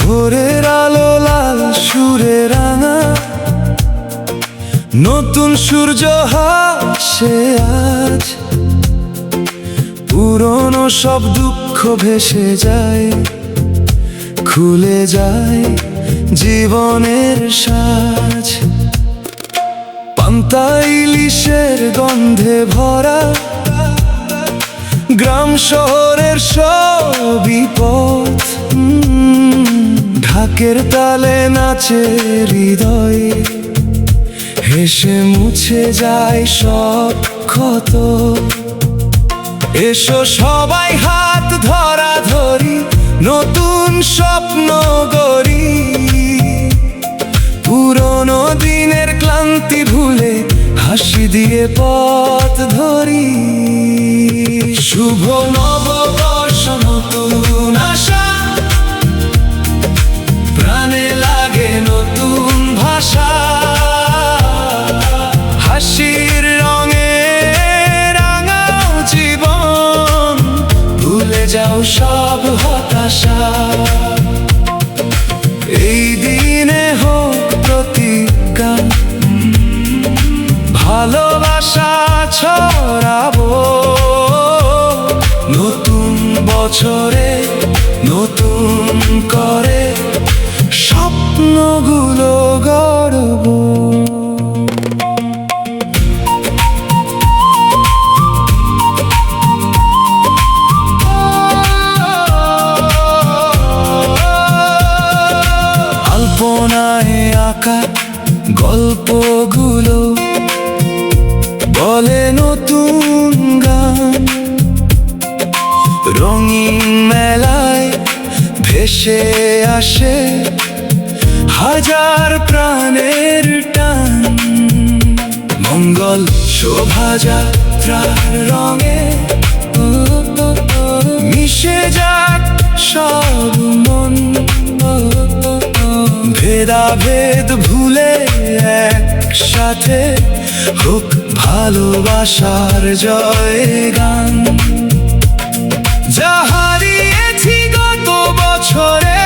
ভোরের আলো লাল সুরে রাঙা, নতুন সূর্য হাসে আজ। পুরনো সব দুঃখ ভেসে যায়, খুলে যায় জীবনের সাজ। পান্তা ইলিশের গন্ধে ভরা গ্রাম শহরের সবই পথ। ঢাকের তালে নাচে হৃদয়, হেসে মুছে যায় সব ক্ষত। এসো সবাই হাত ধরা ধরি, নতুন স্বপ্ন গড়ি। পুরনো দিনের ক্লান্তি ভুলে হাসি দিয়ে পথ ধরি। শুভ নববর্ষ, নতুন আশা, প্রাণে লাগে নতুন ভাষা। হাসির রঙে রাঙাও জীবন, ভুলে যাও সব হতাশা। এই দিনে হোক প্রতিজ্ঞা, ভালোবাসা ছড়াবো। নতুন বছরে নতুন করে স্বপ্নগুলো গড়বো। আলপনায় আঁকা গল্পগুলো বলে নতুন গান। রঙিন মেলায় ভেসে আসে হাজার প্রাণের টান। মঙ্গল শোভাযাত্রার রঙে মিশে যাক সব মন। ভেদাভেদ ভুলে একসাথে হোক ভালোবাসার জয় গান। যা হারিয়েছি গত বছরে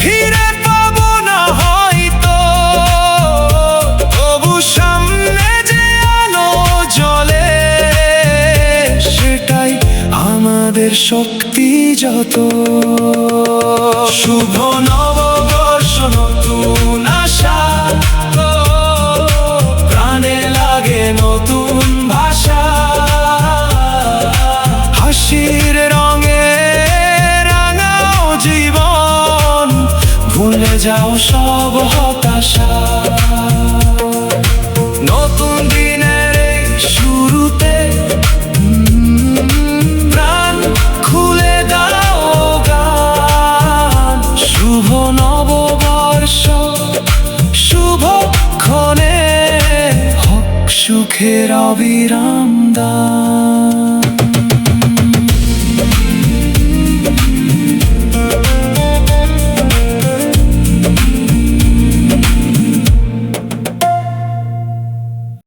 ফিরে পাবো না হয়তো, তবু সামনে যে আলো জ্বলে সেটাই আমাদের শক্তি যত। শুভ নববর্ষ, নতুন আশা, প্রাণে লাগে নতুন ভাষা। হাসির রঙে রাঙাও জীবন, ভুলে যাও সব হতাশা। নতুন দিনের এই শুরুতে প্রাণ খুলে দাও গান। শুভ নববর্ষ, শুভক্ষণে হোক সুখের অবিরাম দান।